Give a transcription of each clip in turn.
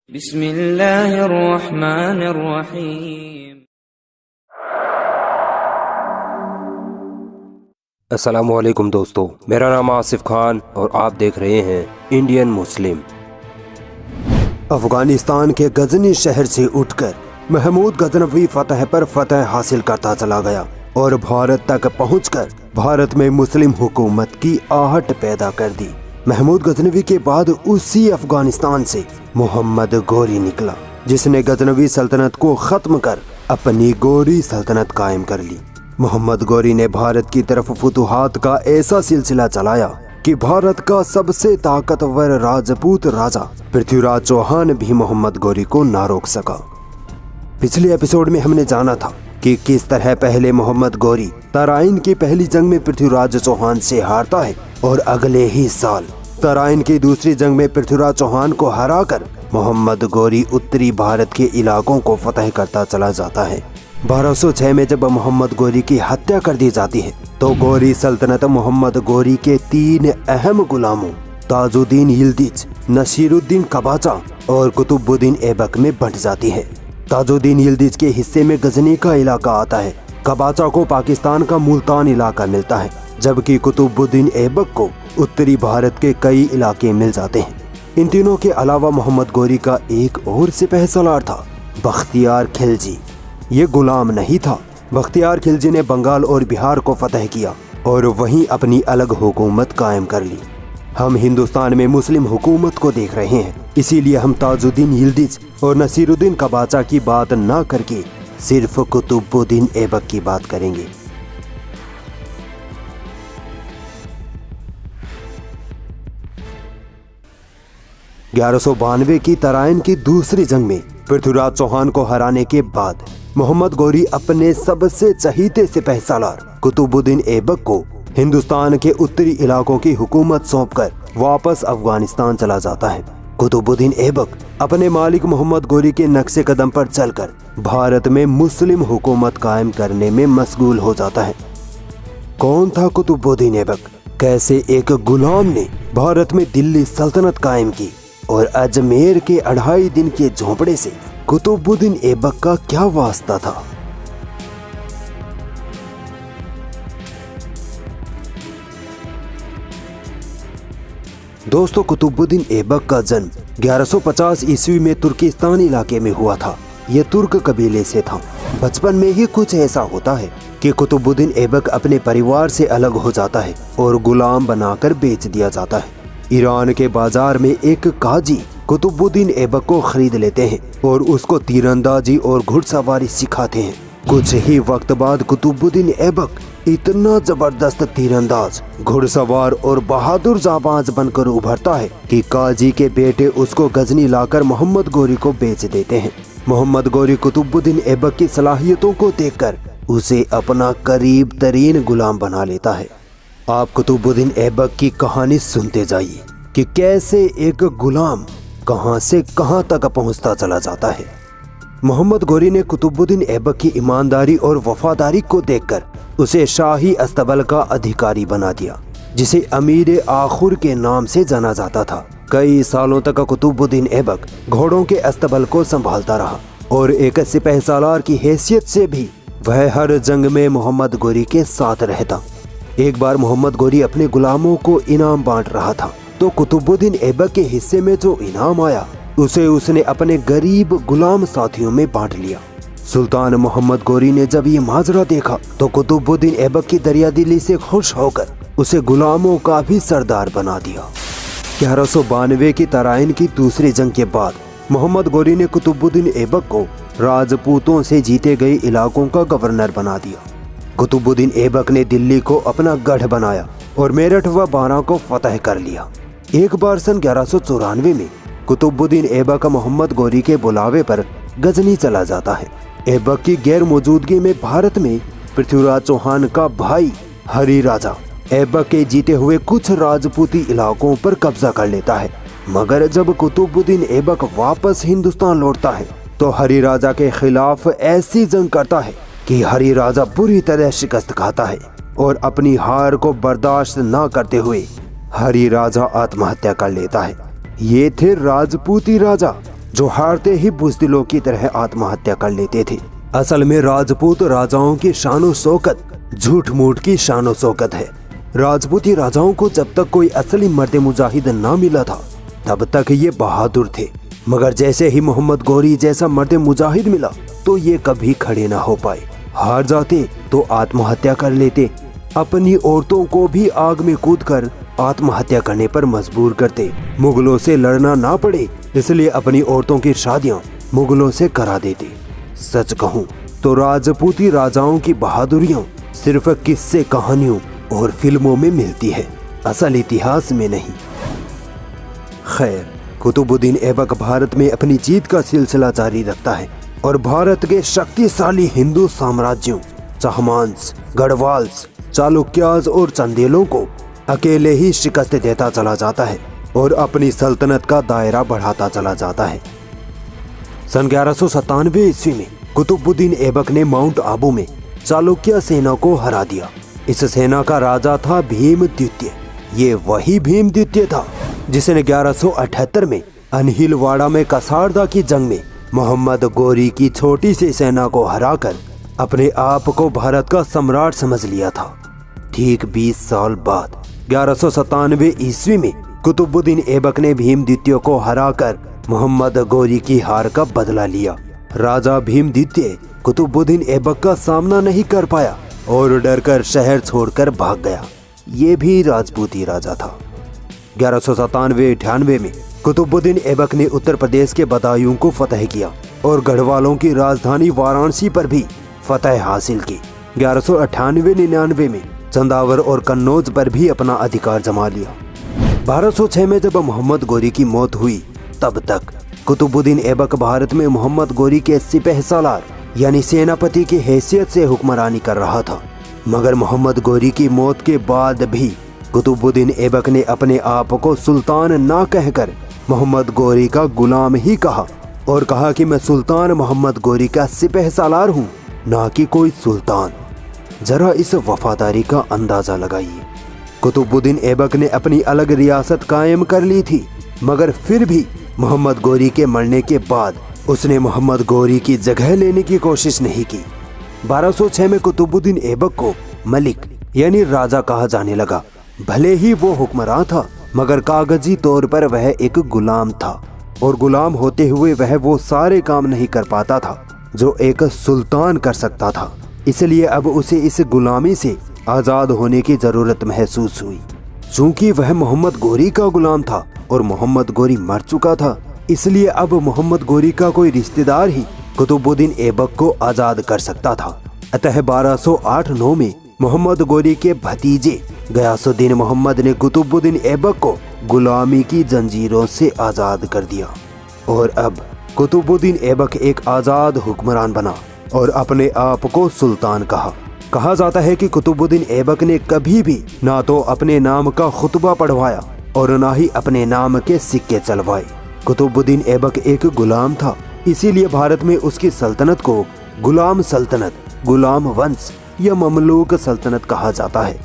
बिस्मिल्लाहिर्रहमानिर्रहीम। अस्सलामुअलैकुम दोस्तों, मेरा नाम आसिफ खान और आप देख रहे हैं इंडियन मुस्लिम। अफगानिस्तान के गजनी शहर से उठकर महमूद गजनवी फतह पर फतह हासिल करता चला गया और भारत तक पहुंचकर भारत में मुस्लिम हुकूमत की आहट पैदा कर दी। महमूद गजनवी के बाद उसी अफगानिस्तान से मोहम्मद गोरी निकला, जिसने गजनवी सल्तनत को खत्म कर अपनी गोरी सल्तनत कायम कर ली। मोहम्मद गोरी ने भारत की तरफ फुतुहात का ऐसा सिलसिला चलाया कि भारत का सबसे ताकतवर राजपूत राजा पृथ्वीराज चौहान भी मोहम्मद गोरी को ना रोक सका। पिछले एपिसोड में हमने जाना था कि किस तरह पहले मोहम्मद गोरी तराइन की पहली जंग में पृथ्वीराज चौहान से हारता है और अगले ही साल तराइन की दूसरी जंग में पृथ्वीराज चौहान को हराकर मोहम्मद गोरी उत्तरी भारत के इलाकों को फतह करता चला जाता है। 1206 में जब मोहम्मद गोरी की हत्या कर दी जाती है तो गोरी सल्तनत मोहम्मद गोरी के 3 अहम गुलामों ताजुद्दीन यिल्दिज, नसीरुद्दीन कबाचा और कुतुबुद्दीन ऐबक में बंट जाती है। ताजुद्दीन यिल्दिज के हिस्से में गजनी का इलाका आता है, कबाचा को पाकिस्तान का मुल्तान इलाका मिलता है, जबकि कुतुबुद्दीन ऐबक को उत्तरी भारत के कई इलाके मिल जाते हैं। इन तीनों के अलावा मोहम्मद गोरी का एक और सिपह सलार था, बख्तियार खिलजी। ये गुलाम नहीं था। बख्तियार खिलजी ने बंगाल और बिहार को फतह किया और वहीं अपनी अलग हुकूमत कायम कर ली। हम हिंदुस्तान में मुस्लिम हुकूमत को देख रहे हैं, इसीलिए हम ताजुद्दीन यिल्दिज और नसीरुद्दीन कबाचा की बात ना करके सिर्फ कुतुबुद्दीन ऐबक की बात करेंगे। (1192) की तराइन की दूसरी जंग में पृथ्वीराज चौहान को हराने के बाद मोहम्मद गोरी अपने सबसे चहीते सिपह सलार कुतुबुद्दीन ऐबक को हिंदुस्तान के उत्तरी इलाकों की हुकूमत सौंपकर वापस अफगानिस्तान चला जाता है। कुतुबुद्दीन ऐबक अपने मालिक मोहम्मद गोरी के नक्शे कदम पर चलकर भारत में मुस्लिम हुकूमत कायम करने में मशगूल हो जाता है। कौन था कुतुबुद्दीन ऐबक? कैसे एक गुलाम ने भारत में दिल्ली सल्तनत कायम की और अजमेर के 2.5 दिन के झोंपड़े से कुतुबुद्दीन ऐबक का क्या वास्ता था? दोस्तों, कुतुबुद्दीन ऐबक का जन्म 1150 ईस्वी में तुर्किस्तान इलाके में हुआ था। यह तुर्क कबीले से था। बचपन में ही कुछ ऐसा होता है कि कुतुबुद्दीन ऐबक अपने परिवार से अलग हो जाता है और गुलाम बनाकर बेच दिया जाता है। ईरान के बाजार में एक काजी कुतुबुद्दीन ऐबक को खरीद लेते हैं और उसको तीरंदाजी और घुड़सवारी सिखाते हैं। कुछ ही वक्त बाद कुतुबुद्दीन ऐबक इतना जबरदस्त तीरंदाज, घुड़सवार और बहादुर जाबाज बनकर उभरता है कि काजी के बेटे उसको गजनी लाकर मोहम्मद गोरी को बेच देते हैं। मोहम्मद गोरी कुतुबुद्दीन ऐबक की सलाहियतों को देखकर उसे अपना करीब तरीन गुलाम बना लेता है। आप कुतुबुद्दीन ऐबक की कहानी सुनते जाइए कि कैसे एक गुलाम कहां से कहां तक पहुंचता चला जाता है। मोहम्मद गोरी ने कुतुबुद्दीन ऐबक की ईमानदारी और वफादारी को देखकर उसे शाही अस्तबल का अधिकारी बना दिया, जिसे अमीर आखुर के नाम से जाना जाता था। कई सालों तक कुतुबुद्दीन ऐबक घोड़ों के अस्तबल को संभालता रहा और एक सिपह सालार की हैसियत से भी वह हर जंग में मोहम्मद गोरी के साथ रहता। एक बार मोहम्मद गोरी अपने गुलामों को इनाम बांट रहा था तो कुतुबुद्दीन ऐबक के हिस्से में जो इनाम आया उसे उसने अपने गरीब गुलाम साथियों में बांट लिया। सुल्तान मोहम्मद गोरी ने जब ये माजरा देखा तो कुतुबुद्दीन ऐबक की दरियादिली से खुश होकर उसे गुलामों का भी सरदार बना दिया। 1192 की तराइन की दूसरी जंग के बाद मोहम्मद गोरी ने कुतुबुद्दीन ऐबक को राजपूतों से जीते गए इलाकों का गवर्नर बना दिया। कुतुबुद्दीन ऐबक ने दिल्ली को अपना गढ़ बनाया और मेरठ व बारा को फतह कर लिया। एक बार सन 1194 में कुतुबुद्दीन ऐबक मोहम्मद गोरी के बुलावे पर गजनी चला जाता है। ऐबक की गैर मौजूदगी में भारत में पृथ्वीराज चौहान का भाई हरी राजा ऐबक के जीते हुए कुछ राजपूती इलाकों पर कब्जा कर लेता है। मगर जब कुतुबुद्दीन ऐबक वापस हिंदुस्तान लौटता है तो हरी राजा के खिलाफ ऐसी जंग करता है कि हरी राजा बुरी तरह शिकस्त खाता है और अपनी हार को बर्दाश्त न करते हुए हरी राजा आत्महत्या कर लेता है। ये थे राजपूती राजा जो हारते ही बुज़दिलों की तरह आत्महत्या कर लेते थे। असल में राजपूत राजाओं की शानो शौकत झूठ मूठ की शानो शौकत है। राजपूती राजाओं को जब तक कोई असली मर्द मुजाहिद ना मिला था तब तक ये बहादुर थे, मगर जैसे ही मोहम्मद गौरी जैसा मर्द मुजाहिद मिला तो ये कभी खड़े ना हो पाए। हार जाते तो आत्महत्या कर लेते, अपनी औरतों को भी आग में कूदकर आत्महत्या करने पर मजबूर करते। मुगलों से लड़ना ना पड़े इसलिए अपनी औरतों की शादियां मुगलों से करा देते। सच कहूं तो राजपूती राजाओं की बहादुरियां सिर्फ किस्से कहानियों और फिल्मों में मिलती है, असल इतिहास में नहीं। खैर, कुतुबुद्दीन ऐबक भारत में अपनी जीत का सिलसिला जारी रखता है और भारत के शक्तिशाली हिंदू साम्राज्यों चहमांस, गढ़वाल्स, चालुक्याज और चंदेलों को अकेले ही शिकस्त देता चला जाता है और अपनी सल्तनत का दायरा बढ़ाता चला जाता है। सन 1197 ईस्वी में कुतुबुद्दीन ऐबक ने माउंट आबू में चालुक्य सेना को हरा दिया। इस सेना का राजा था भीम द्वितीय। ये वही भीम द्वितीय था जिसने 1178 में अनहिलवाड़ा में कसारदा की जंग में मोहम्मद गौरी की छोटी सी सेना को हराकर अपने आप को भारत का सम्राट समझ लिया था। ठीक 20 साल बाद 1197 ईस्वी में कुतुबुद्दीन ऐबक ने भीम द्वितीय को हराकर मोहम्मद गौरी की हार का बदला लिया। राजा भीम द्वितीय कुतुबुद्दीन ऐबक का सामना नहीं कर पाया और डरकर शहर छोड़कर भाग गया। ये भी राजपूती राजा था। 1197-98 में कुतुबुद्दीन ऐबक ने उत्तर प्रदेश के बदायूं को फतह किया और गढ़वालों की राजधानी वाराणसी पर भी फतह हासिल की। 1198-99 में चंदावर और कन्नौज पर भी अपना अधिकार जमा लिया। 1206 में जब मोहम्मद गौरी की मौत हुई तब तक कुतुबुद्दीन ऐबक भारत में मोहम्मद गौरी के सिपहसालार यानी सेनापति की हैसियत से हुक्मरानी कर रहा था। मगर मोहम्मद गौरी की मौत के बाद भी कुतुबुद्दीन ऐबक ने अपने आप को सुल्तान ना कहकर मोहम्मद गौरी का गुलाम ही कहा और कहा कि मैं सुल्तान मोहम्मद गौरी का सिपहसालार हूँ, ना कि कोई सुल्तान। जरा इस वफादारी का अंदाजा लगाइए। कुतुबुद्दीन ऐबक ने अपनी अलग रियासत कायम कर ली थी, मगर फिर भी मोहम्मद गौरी के मरने के बाद उसने मोहम्मद गौरी की जगह लेने की कोशिश नहीं की। 1206 में कुतुबुद्दीन ऐबक को मलिक यानी राजा कहा जाने लगा। भले ही वो हुक्मरान था, मगर कागजी तौर पर वह एक गुलाम था और गुलाम होते हुए वह वो सारे काम नहीं कर पाता था जो एक सुल्तान कर सकता था। इसलिए अब उसे इस गुलामी से आज़ाद होने की ज़रूरत महसूस हुई। चूँकि वह मोहम्मद गौरी का गुलाम था और मोहम्मद गौरी मर चुका था, इसलिए अब मोहम्मद गौरी का कोई रिश्तेदार ही कुतुबुद्दीन ऐबक को आज़ाद कर सकता था। अतः 1208-9 में मोहम्मद गौरी के भतीजे गयासुद्दीन मोहम्मद ने कुतुबुद्दीन ऐबक को गुलामी की जंजीरों से आज़ाद कर दिया और अब कुतुबुद्दीन ऐबक एक आज़ाद हुक्मरान बना और अपने आप को सुल्तान कहा जाता है कि कुतुबुद्दीन ऐबक ने कभी भी ना तो अपने नाम का खुतबा पढ़वाया और ना ही अपने नाम के सिक्के चलवाए। कुतुबुद्दीन ऐबक एक गुलाम था, इसीलिए भारत में उसकी सल्तनत को गुलाम सल्तनत, गुलाम वंश या ममलूक सल्तनत कहा जाता है।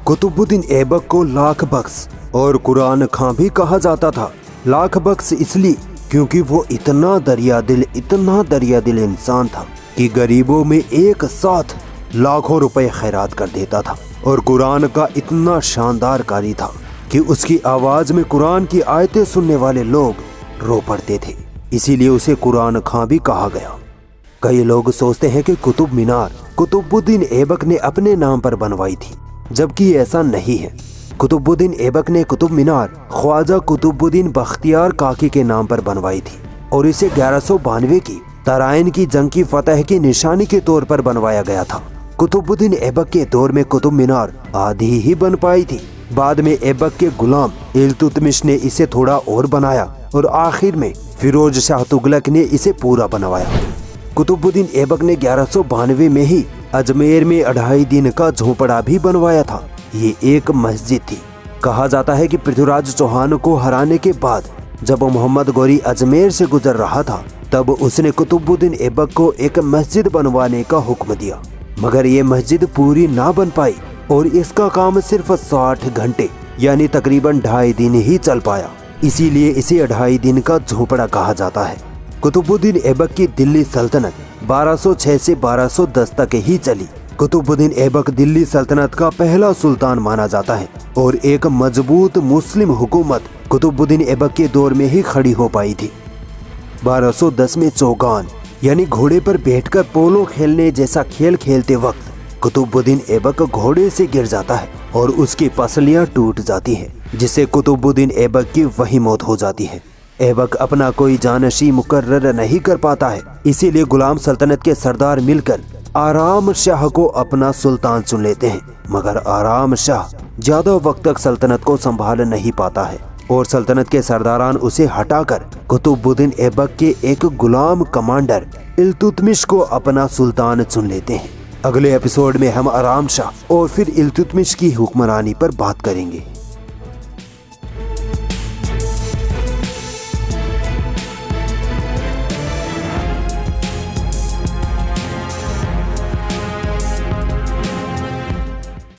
कुतुबुद्दीन ऐबक को लाख बख्श और कुरान खां भी कहा जाता था। लाख बख्श इसलिए क्योंकि वो इतना दरिया दिल इंसान था कि गरीबों में एक साथ लाखों रुपए खैरात कर देता था और कुरान का इतना शानदार कारी था कि उसकी आवाज में कुरान की आयतें सुनने वाले लोग रो पड़ते थे, इसीलिए उसे कुरान खां भी कहा गया। कई लोग सोचते हैं कि कुतुब मीनार कुतुबुद्दीन ऐबक ने अपने नाम पर बनवाई थी, जबकि ऐसा नहीं है। कुतुबुद्दीन ऐबक ने कुतुब मीनार ख्वाजा कुतुबुद्दीन बख्तियार काकी के नाम पर बनवाई थी और इसे 1192 की तराइन की जंग की फतह की निशानी के तौर पर बनवाया गया था। कुतुबुद्दीन ऐबक के दौर में कुतुब मीनार आधी ही बन पाई थी। बाद में ऐबक के गुलाम इल्तुतमिश ने इसे थोड़ा और बनाया और आखिर में फिरोज शाह तुगलक ने इसे पूरा बनवाया। कुतुबुद्दीन ऐबक ने 1192 में ही अजमेर में 2.5 दिन का झोपड़ा भी बनवाया था। ये एक मस्जिद थी। कहा जाता है कि पृथ्वीराज चौहान को हराने के बाद जब मोहम्मद गौरी अजमेर से गुजर रहा था तब उसने कुतुबुद्दीन ऐबक को एक मस्जिद बनवाने का हुक्म दिया, मगर ये मस्जिद पूरी ना बन पाई और इसका काम सिर्फ 60 घंटे यानी तकरीबन 2.5 दिन ही चल पाया। इसीलिए इसे 2.5 दिन का झोपड़ा कहा जाता है। कुतुबुद्दीन ऐबक की दिल्ली सल्तनत 1206 से 1210 तक ही चली। कुतुबुद्दीन ऐबक दिल्ली सल्तनत का पहला सुल्तान माना जाता है और एक मजबूत मुस्लिम हुकूमत कुतुबुद्दीन ऐबक के दौर में ही खड़ी हो पाई थी। 1210 में चौगान यानी घोड़े पर बैठकर पोलो खेलने जैसा खेल खेलते वक्त कुतुबुद्दीन ऐबक घोड़े से गिर जाता है और उसकी पसलियां टूट जाती है, जिससे कुतुबुद्दीन ऐबक की वही मौत हो जाती है। ऐबक अपना कोई जानशी मुकर्रर नहीं कर पाता है, इसीलिए गुलाम सल्तनत के सरदार मिलकर आराम शाह को अपना सुल्तान चुन लेते हैं। मगर आराम शाह ज्यादा वक्त तक सल्तनत को संभाल नहीं पाता है और सल्तनत के सरदारान उसे हटाकर कुतुबुद्दीन ऐबक के एक गुलाम कमांडर इल्तुतमिश को अपना सुल्तान चुन लेते हैं। अगले एपिसोड में हम आराम शाह और फिर इल्तुतमिश की हुक्मरानी पर बात करेंगे।